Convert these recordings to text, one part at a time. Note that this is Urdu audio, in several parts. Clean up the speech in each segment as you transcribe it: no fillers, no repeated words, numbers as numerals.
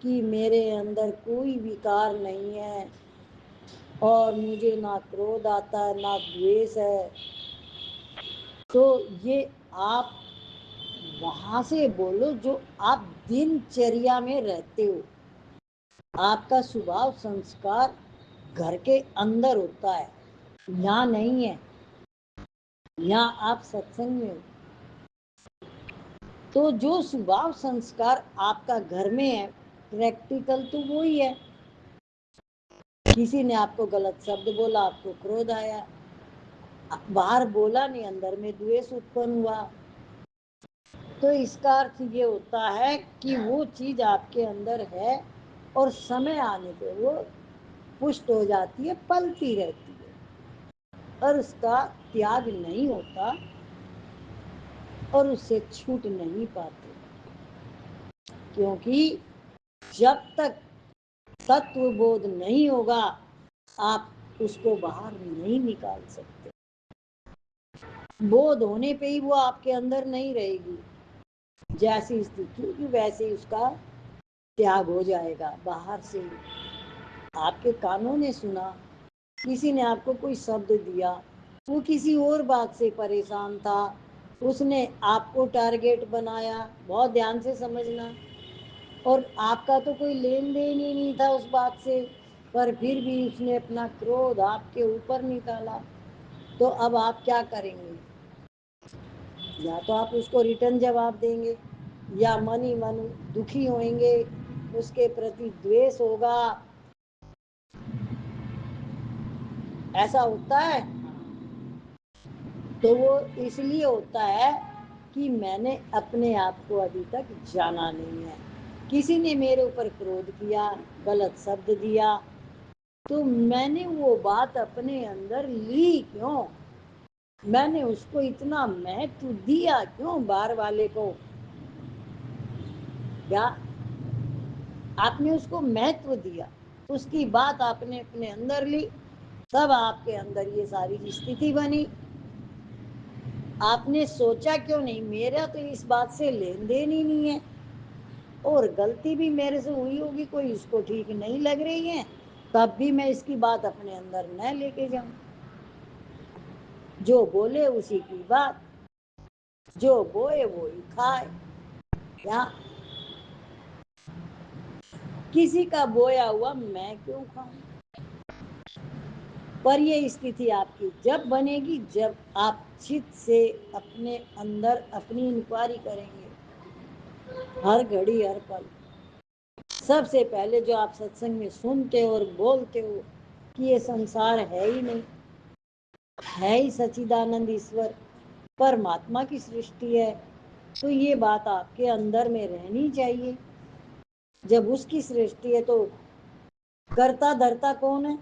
کہ میرے اندر کوئی وکار نہیں ہے اور مجھے نہ کرودھ آتا ہے نہ دویش ہے، تو یہ آپ وہاں سے بولو جو آپ دن چریا میں رہتے ہو. آپ کا سبھاؤ سنسکار گھر کے اندر ہوتا ہے، یہاں نہیں ہے. یہاں آپ ستسنگ میں ہو تو جو سبھاؤ سنسکار آپ کا گھر میں ہے پریکٹیکل تو وہی ہے. کسی نے آپ کو غلط شبد بولا، آپ کو کرودھ آیا، باہر بولا نہیں، اندر میں دویش اتپن ہوا. تو اس کا ارتھ یہ ہوتا ہے کہ وہ چیز آپ کے اندر ہے اور سمے آنے پہ وہ پشٹ ہو جاتی ہے، پلتی رہتی ہے اور اس کا تیاگ نہیں ہوتا اور اس سے چھوٹ نہیں پاتے، کیونکہ جب تک تتو بودھ نہیں ہوگا آپ اس کو باہر نہیں نکال سکتے. بودھ ہونے پہ ہی وہ آپ کے اندر نہیں رہے گی، جیسی استھتی ہوگی ویسے ہی اس کا تیاگ ہو جائے گا باہر سے. آپ کے کانوں نے سنا، کسی نے آپ کو کوئی شبد دیا، وہ کسی اور بات سے پریشان تھا، اس نے آپ کو ٹارگیٹ بنایا، بہت دھیان سے سمجھنا، اور آپ کا تو کوئی لین دین ہی نہیں تھا اس بات سے، پر پھر بھی اس نے اپنا کرودھ آپ کے اوپر نکالا. تو اب آپ کیا کریں گے؟ یا تو آپ اس کو ریٹرن جواب دیں گے یا من ہی من دکھی ہوئیں گے، اس کے پرتی دویش ہوگا. ایسا ہوتا ہے تو وہ اس لیے ہوتا ہے کہ میں نے اپنے آپ کو ابھی تک جانا نہیں ہے. کسی نے میرے اوپر کرودھ کیا، غلط شبد دیا، تو میں نے وہ بات اپنے اندر لی کیوں؟ میں نے اس کو اتنا مہتو دیا کیوں باہر والے کو؟ کیا آپ نے اس کو مہتو دیا؟ اس کی بات آپ نے اپنے اندر لی، تب آپ کے اندر یہ ساری استھتی بنی. آپ نے سوچا کیوں نہیں میرا تو اس بات سے لین دین ہی نہیں ہے اور غلطی بھی میرے سے ہوئی ہوگی، کوئی اس کو ٹھیک نہیں لگ رہی ہے، تب بھی میں اس کی بات اپنے اندر نہ لے کے جاؤں. جو بولے اسی کی بات، جو بوئے وہی کھائے. یا کسی کا بویا ہوا میں کیوں کھاؤں؟ پر یہ استھتی آپ کی جب بنے گی جب آپ چت سے اپنے اندر اپنی انکوائری کریں گے ہر گھڑی ہر پل. سب سے پہلے جو آپ ستسنگ میں سنتے ہو اور بولتے ہو کہ یہ سنسار ہے ہی نہیں، ہے ہی سچیدانند ایشور پرماتما کی سرشٹی ہے، تو یہ بات آپ کے اندر میں رہنی چاہیے. جب اس کی سرشٹی ہے تو کرتا دھرتا کون ہے؟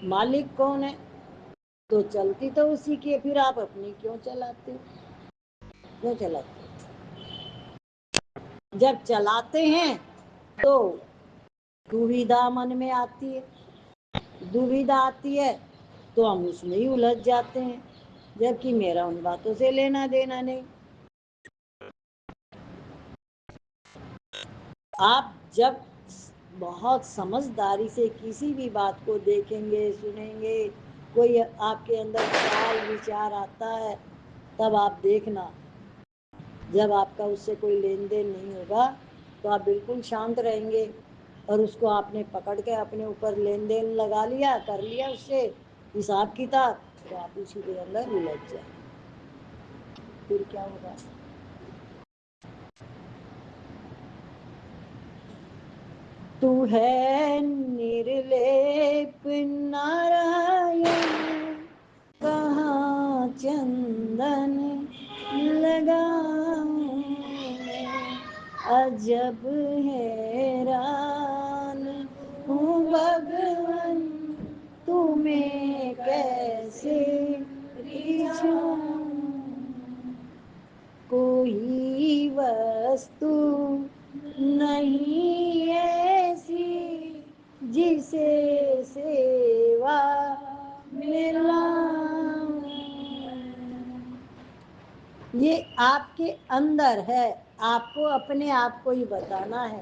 مالک کون ہے؟ تو چلتی تو اسی کی، پھر آپ اپنی کیوں چلاتے؟ کیوں چلاتے؟ جب چلاتے ہیں تو دویدھا من میں آتی ہے، دویدھا آتی ہے تو ہم اس میں ہی الجھ جاتے ہیں، جبکہ میرا ان باتوں سے لینا دینا نہیں. آپ جب بہت سمجھداری سے کسی بھی بات کو دیکھیں گے، سنیں گے، کوئی آپ کے اندر خیال وچار آتا ہے، تب آپ دیکھنا جب آپ کا اس سے کوئی لین دین نہیں ہوگا تو آپ بالکل شانت رہیں گے، اور اس کو آپ نے پکڑ کے اپنے اوپر لین دین لگا لیا، کر لیا اس سے حساب کتاب، تو آپ اسی کے اندر الجھ جائیں. پھر کیا ہوگا؟ تو ہے نرلیپ نارائن، کہاں چندن لگاؤں میں، عجب حیران ہوں بھگون تمہیں کیسے رجھاؤں. کوئی وستو نہیں ایسی جسے سیوا میں لاؤں. یہ آپ کے اندر ہے، آپ کو اپنے آپ کو ہی بتانا ہے.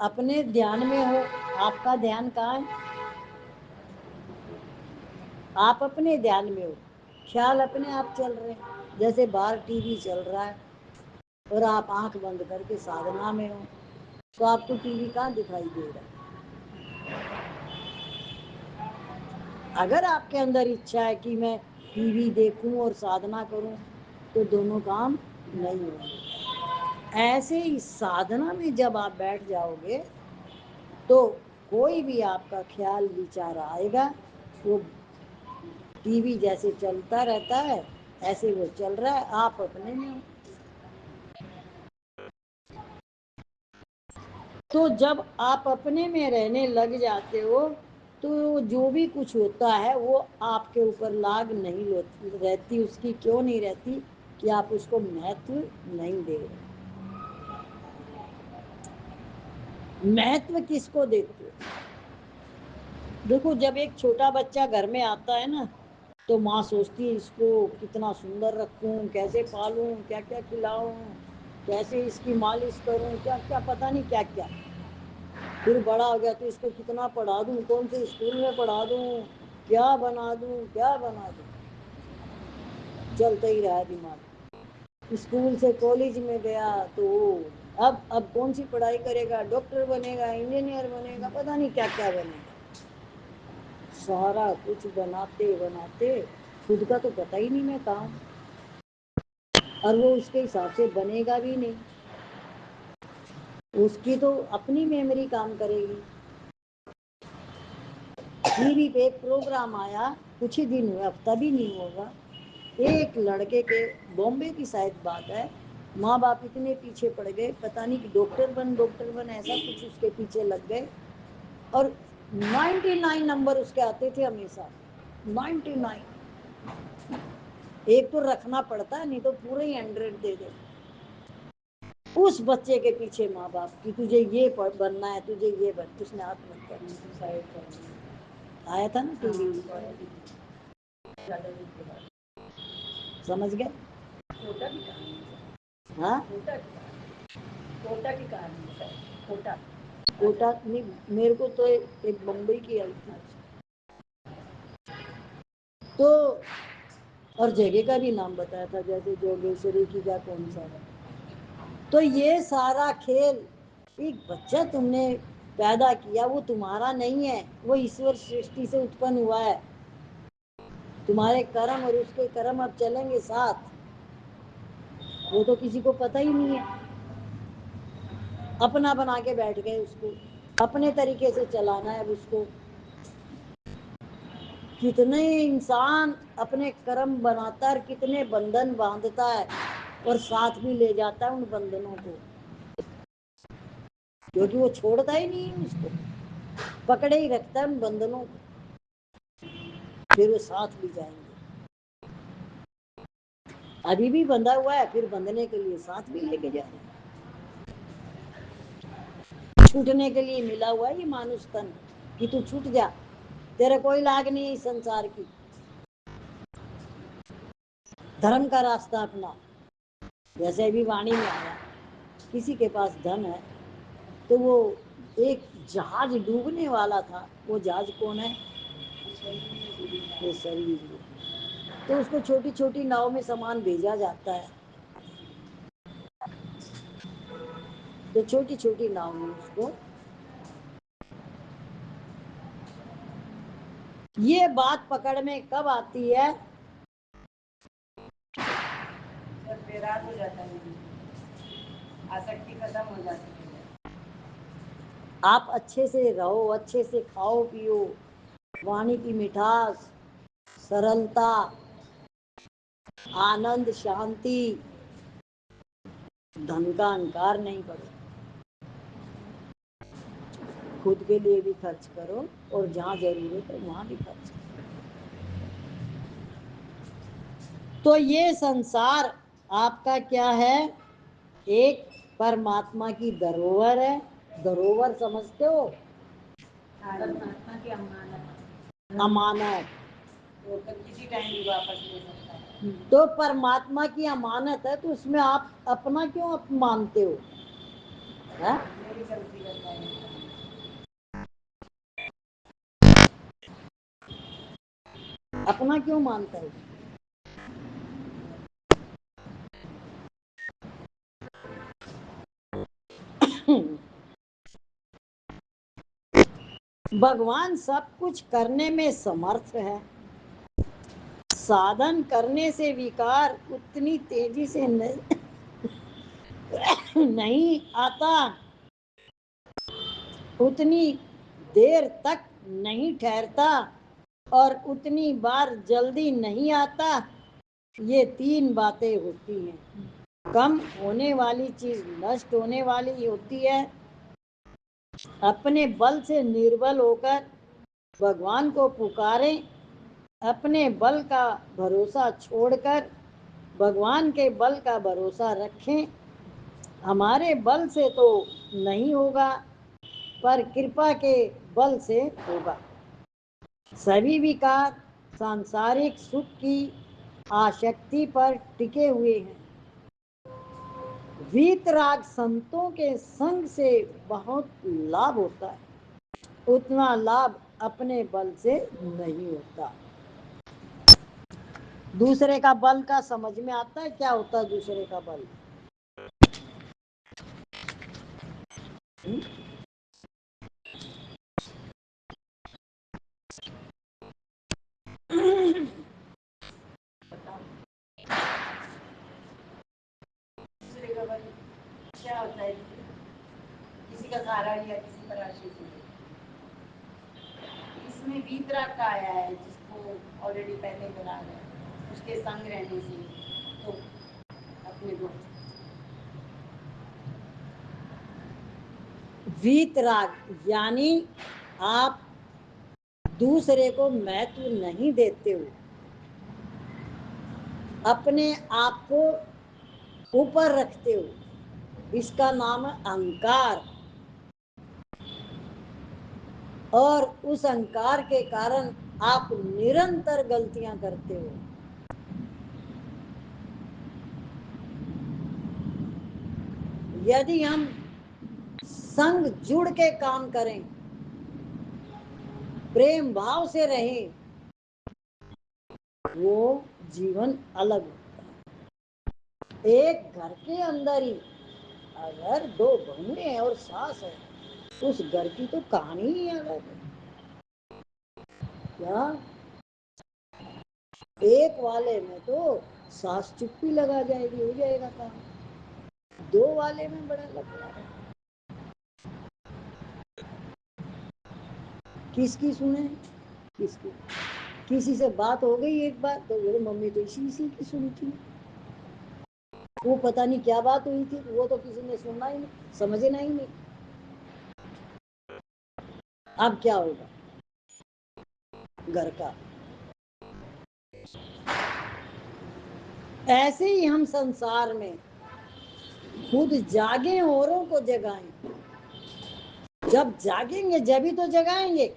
اپنے دھیان میں ہو. آپ کا دھیان کہاں ہے؟ آپ اپنے دھیان میں ہو، خیال اپنے آپ چل رہے ہیں. جیسے باہر ٹی وی چل رہا ہے اور آپ آنکھ بند کر کے سادھنا میں ہو، تو آپ کو ٹی وی کہاں دکھائی دے رہا ہے؟ اگر آپ کے اندر اچھا ہے کہ میں ٹی وی دیکھوں اور سادھنا کروں تو دونوں کام نہیں ہوں گے. ایسے ہی سادھنا میں جب آپ بیٹھ جاؤ گے تو کوئی بھی آپ کا خیال وچار آئے گا، وہ ٹی وی جیسے چلتا رہتا ہے ایسے وہ چل رہا ہے، آپ اپنے میں ہو. تو جب آپ اپنے میں رہنے لگ جاتے ہو تو جو بھی کچھ ہوتا ہے وہ آپ کے اوپر لاگ نہیں رہتی. اس کی کیوں نہیں رہتی؟ کہ آپ اس کو مہتو نہیں دے رہے. مہتو کس کو دیتے ہو؟ دیکھو جب ایک چھوٹا بچہ گھر میں آتا ہے نا تو ماں سوچتی ہے اس کو کتنا سندر رکھوں، کیسے پالوں، کیا کیا کھلاؤں، کیسے اس کی مالش کروں، کیا کیا پتہ نہیں کیا کیا. پھر بڑا ہو گیا تو اس کو کتنا پڑھا دوں، کون سے اسکول میں پڑھا دوں، کیا بنا دوں کیا بنا دوں، چلتا ہی رہا دماغ. اسکول سے کالج میں گیا تو اب کون سی پڑھائی کرے گا، ڈاکٹر بنے گا، انجینئر بنے گا، پتہ نہیں کیا کیا بنے گا. سارا کچھ بناتے بناتے خود کا تو پتہ ہی نہیں میں کہاں ہوں، اور وہ اس کے حساب سے بنے گا بھی نہیں. اس کی تو اپنی میموری کام کرے گی. ٹی وی پہ ایک پروگرام آیا، کچھ ہی دن ہوئے، ہفتہ بھی نہیں ہوگا، ایک لڑکے کے، بامبے کی شاید بات ہے، ماں باپ اتنے پیچھے پڑ گئے، پتہ نہیں کہ ڈاکٹر بن ایسا کچھ اس کے پیچھے لگ گئے. اور 99 نمبر اس کے آتے تھے ہمیشہ، 99. ایک تو رکھنا پڑتا ہے، نہیں تو پورے ہی 100 دے دے. اس بچے کے پیچھے ماں باپ کی تجھے یہ بننا ہے، تجھے یہ بن. اس نے ہاتھ مت کر آیا تھا نا ٹی وی، سمجھ گئے؟ ہاں کوٹا نہیں، میرے کو تو ایک بمبئی کی آئی تھی تو، اور جگہ کا بھی نام بتایا تھا، جیسے جوگیشوری کی کا کون سا ہے. تو یہ سارا کھیل ایک بچہ تم نے پیدا کیا، وہ تمہارا نہیں ہے، وہ ایشور سرشٹی سے اتپن ہوا ہے. تمہارے کرم اور اس کے کرم اب چلیں گے ساتھ، وہ تو کسی کو پتہ ہی نہیں ہے. اپنا بنا کے بیٹھ گئے اس کو، اپنے طریقے سے چلانا ہے اب اس کو. کتنے انسان اپنے کرم بناتا ہے، کتنے بندھن باندھتا ہے اور ساتھ بھی لے جاتا ہے ان بندھنوں کو، کیونکہ وہ چھوڑتا ہی نہیں ہے، اس کو پکڑے ہی رکھتا ہے ان بندھنوں کو. پھر وہ ساتھ بھی جائیں گے. ابھی بھی بندھا ہوا ہے، پھر بندھنے کے لیے ساتھ بھی لے کے جائیں گے. چھوٹنے کے لیے ملا ہوا ہے یہ مانوس تن، کہ تو چھوٹ جا، تیرے کوئی لاگ نہیں ہے اس سنسار کی. دھرم کا راستہ اپنا. جیسے ابھی وانی میں آیا، کسی کے پاس دھن ہے تو وہ ایک جہاز ڈوبنے والا تھا، وہ جہاز کون ہے؟ وہ شریر. تو اس کو چھوٹی چھوٹی ناؤ میں سامان بھیجا جاتا ہے، تو چھوٹی چھوٹی ناؤ میں اس کو. یہ بات پکڑ میں کب آتی ہے؟ جب بیرات ہو جاتا ہے، آسکتی ختم ہو جاتی ہے. آپ اچھے سے رہو، اچھے سے کھاؤ پیو، وانی کی مٹھاس، سرلتا، آنند، شانتی، دھن کا انکار نہیں کرو. خود کے لیے بھی خرچ کرو اور جہاں ضرورت ہے وہاں بھی خرچ کرو. تو یہ سنسار آپ کا کیا ہے؟ ایک پرماتما کی دروہر ہے. دروہر سمجھتے ہو؟ پرماتما کی امانت. امانت وہ کسی ٹائم بھی واپس لے سکتا ہے. تو پرماتما کی امانت ہے تو اس میں آپ اپنا کیوں مانتے ہو؟ ہاں میری غلطی کرتا ہے اپنا کیوں مانتا ہے بھگوان سب کچھ کرنے میں سمرتھ ہے، سادھن کرنے سے وکار اتنی تیزی سے نہیں آتا، اتنی دیر تک نہیں ٹھہرتا اور اتنی بار جلدی نہیں آتا۔ یہ تین باتیں ہوتی ہیں، کم ہونے والی چیز نشٹ ہونے والی ہوتی ہے، اپنے بل سے نربل ہو کر بھگوان کو پکاریں، اپنے بل کا بھروسہ چھوڑ کر بھگوان کے بل کا بھروسہ رکھیں۔ ہمارے بل سے تو نہیں ہوگا پر کرپا کے بل سے ہوگا۔ سبھی وکار سانسارک سکھ کی آشکتی پر ٹکے ہوئے ہیں۔ ویتراگ سنتوں کے سنگ سے بہت لابھ ہوتا ہے، اتنا لابھ اپنے بل سے نہیں ہوتا۔ دوسرے کا بل کا سمجھ میں آتا ہے کیا ہوتا ہے دوسرے کا بل؟ دوسرے کا بل کیا ہوتا ہے؟ کسی کا سہارا لیا، کسی پر آشرت ہوئے۔ اس میں ویتراگ کا آیا ہے جس کو آلریڈی پہلے بنا رہے ہیں، اس کے سنگ رہنے سے تو اپنے کو ویتراگ یعنی آپ دوسرے کو مہتو نہیں دیتے ہو، اپنے آپ کو اوپر رکھتے ہو، اس کا نام ہے اہنکار، اور اس اہنکار کے کارن آپ نرنتر غلطیاں کرتے ہو۔ یدی ہم سنگ جڑ کے کام کریں، پریم بھاو سے رہیں، وہ جیون الگ ہوتا ہے۔ ایک گھر کے اندر ہی اگر دو بہویں ہیں اور ساس ہے، اس گھر کی تو کہانی ہی الگ ہے۔ کیا ایک والے میں تو ساس چپی لگا جائے گی، ہو جائے گا کام، دو والے میں بڑا لفڑا ہے۔ کس کی سنیں؟ کس کی؟ کسی سے بات ہو گئی ایک بار تو میرے ممی تو اسی کی سنی تھی، وہ پتہ نہیں کیا بات ہوئی تھی، وہ تو کسی نے سننا ہی نہیں، سمجھنا ہی نہیں۔ اب کیا ہوگا گھر کا؟ ایسے ہی ہم سنسار میں خود جاگیں اوروں کو جگائیں۔ جب جاگیں گے جبھی تو جگائیں گے،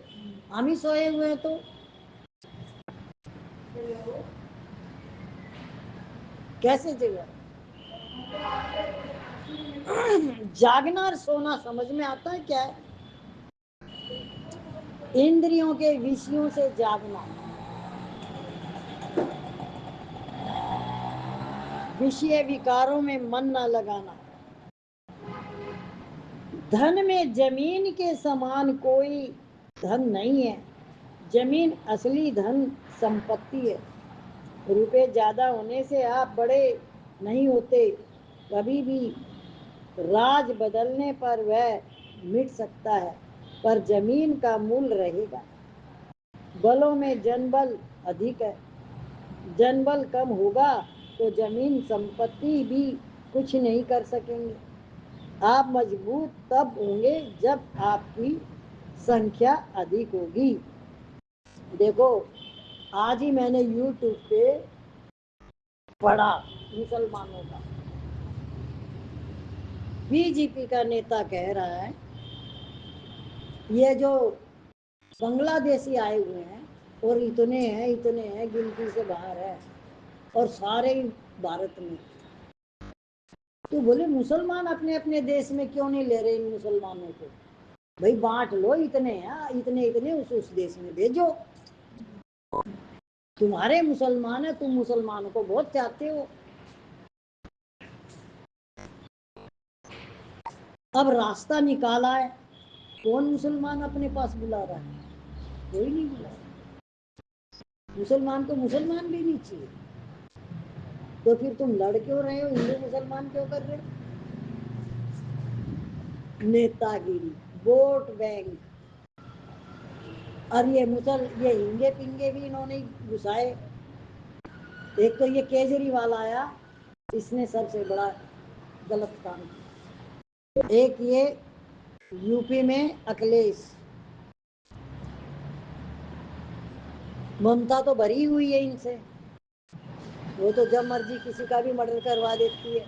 ہم ہی سوئے ہوئے ہیں تو کیسے جگائیں؟ جاگنا اور سونا سمجھ میں آتا ہے کیا ہے؟ اندریوں کے وشیوں سے جاگنا، وشے وکاروں میں من نہ لگانا۔ دھن میں زمین کے سامان کوئی دھن نہیں ہے، زمین اصلی دھن سمپتی ہے۔ روپے زیادہ ہونے سے آپ بڑے نہیں ہوتے، کبھی بھی راج بدلنے پر وہ مٹ سکتا ہے، پر زمین کا مول رہے گا۔ بلوں میں جن بل ادھک ہے، جن بل کم ہوگا تو زمین سمپتی بھی کچھ نہیں کر سکیں گے۔ آپ مضبوط تب ہوں گے جب آپ کی سنکھیا ادھک ہوگی۔ دیکھو آج ہی میں نے یوٹیوب پہ پڑھا، مسلمانوں کا بی جے پی کا نیتا کہہ رہا ہے یہ جو بنگلہ دیشی آئے ہوئے ہیں اور اتنے ہیں گنتی سے باہر ہے، اور سارے ہی بھارت میں تو بولے مسلمان اپنے اپنے دیش میں کیوں نہیں لے رہے ان مسلمانوں کو؟ بھائی بانٹ لو، اتنے اتنے اس دیش میں بھیجو، تمہارے مسلمان ہیں، تم مسلمانوں کو بہت چاہتے ہو۔ اب راستہ نکالا ہے، کون مسلمان اپنے پاس بلا رہا ہے؟ کوئی نہیں بلا رہا۔ مسلمان کو مسلمان بھی نہیں چاہیے، تو پھر تم لڑ کیوں رہے ہو؟ ہندو مسلمان کیوں کر رہے ہو؟ نیتا گیری، ووٹ بینک، اور یہ ہنگے پنگے بھی انہوں نے گھسائے۔ ایک تو یہ کیجریوال آیا، اس نے سب سے بڑا غلط کام کیا۔ ایک یہ یو پی میں اکھلیش، ممتا تو بری ہوئی ہے ان سے، وہ تو جب مرضی کسی کا بھی مرڈر کروا دیتی ہے۔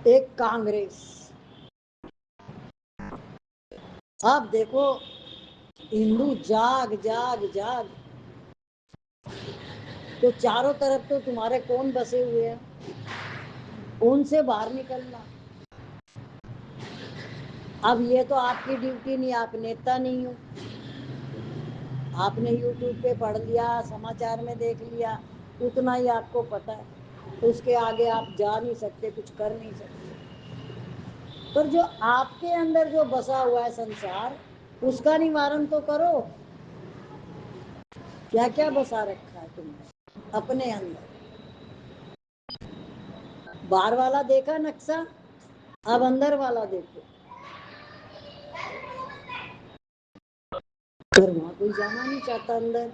ایک کانگریس، اب دیکھو ہندو جاگ جاگ جاگ، تو چاروں طرف تو تمہارے کون بسے ہوئے ہیں، ان سے باہر نکلنا۔ اب یہ تو آپ کی ڈیوٹی نہیں، آپ نیتا نہیں ہو، آپ نے یوٹیوب پہ پڑھ لیا، سماچار میں دیکھ لیا، اتنا ہی آپ کو پتا ہے، اس کے آگے آپ جا نہیں سکتے، کچھ کر نہیں سکتے۔ پر جو آپ کے اندر جو بسا ہوا ہے سنسار، اس کا نوارن تو کرو۔ کیا کیا بسا رکھا ہے تم نے اپنے اندر؟ باہر والا دیکھا نقشہ، اب اندر والا دیکھو۔ وہاں کوئی جانا نہیں چاہتا اندر،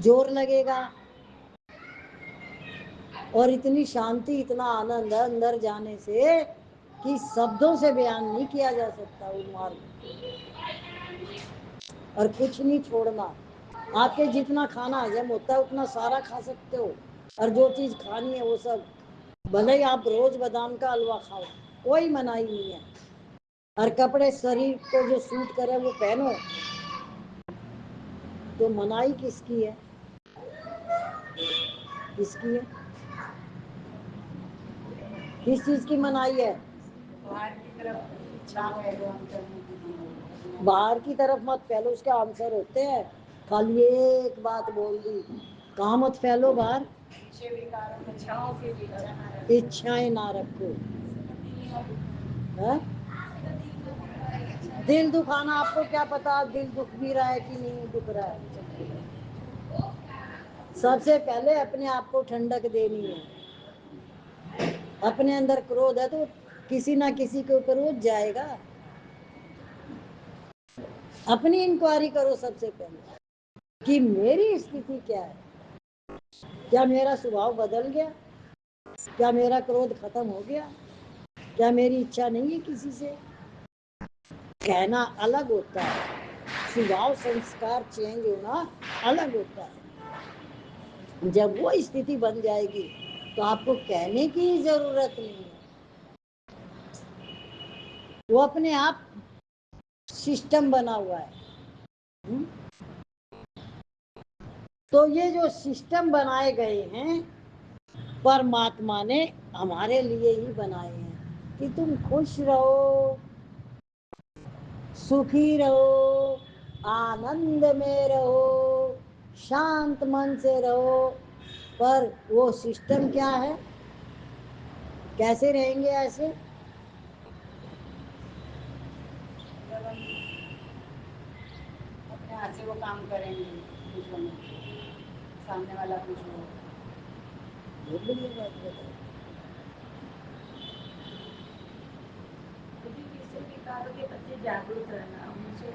زور لگے گا، اور اتنی شانتی، اتنا آنند ہے اندر جانے سے کہ شبدوں سے بیان نہیں کیا جا سکتا وہ مارگ۔ اور کچھ نہیں چھوڑنا، آپ کے جتنا کھانا ہجم ہوتا ہے اتنا سارا کھا سکتے ہو، اور جو چیز کھانی ہے وہ سب، بھلے ہی آپ روز بادام کا حلوہ کھاؤ، کوئی منائی نہیں ہے۔ اور کپڑے شریر کو جو سوٹ کرے وہ پہنو، تو منائی کس کی ہے؟ کس کی ہے؟ کس چیز کی منائی ہے؟ باہر کی طرف مت پھیلو، اس کے آنسر ہوتے ہیں، خالی ایک بات بول دی، کہاں مت پھیلو باہر، اچھائیں نہ رکھو۔ دل دکھانا، آپ کو کیا پتا دل دکھ بھی رہا ہے کہ نہیں دکھ رہا ہے؟ سب سے پہلے اپنے آپ کو ٹھنڈک دینی ہے۔ اپنے اندر کرودھ ہے تو کسی نہ کسی کے اوپر وہ جائے گا۔ اپنی انکوائری کرو سب سے پہلے کہ میری استھتی کیا ہے، کیا میرا سبھاؤ بدل گیا، کیا میرا کرودھ ختم ہو گیا، کیا میری اچھا نہیں ہے کسی سے؟ کہنا الگ ہوتا ہے، سبھاؤ سنسکار چینج ہونا الگ ہوتا ہے۔ جب وہ استھتی بن جائے گی تو آپ کو کہنے کی ضرورت نہیں ہے، وہ اپنے آپ سسٹم بنا ہوا ہے۔ تو یہ جو سسٹم بنائے گئے ہیں پرماتما نے ہمارے لیے ہی بنائے ہیں کہ تم خوش رہو، سکھی رہو، آنند میں رہو، شانت من سے رہو۔ پر وہ سسٹم کیا ہے؟ کیسے رہیں گے ایسے؟ اپنے ہاتھ سے وہ کام کریں گے، خوش ہونے کے، سامنے والا خوش ہو۔ بہت بڑھیا بات بتائی۔ کے بچے جاگروک رہنا، ان سے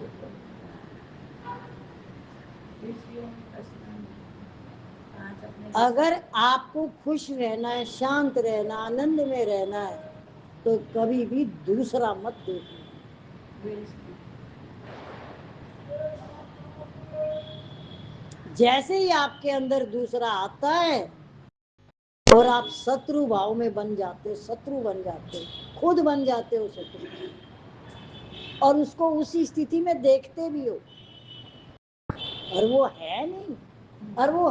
اگر آپ کو خوش رہنا ہے، شانت رہنا، آنند میں رہنا ہے، تو کبھی بھی دوسرا مت دیکھنا۔ جیسے ہی آپ کے اندر دوسرا آتا ہے اور آپ شترو بھاؤ میں بن جاتے، شترو بن جاتے، خود بن جاتے ہو شترو، اور اس کو اسی استھتی میں دیکھتے بھی ہو، اور وہ ہے نہیں، اور وہ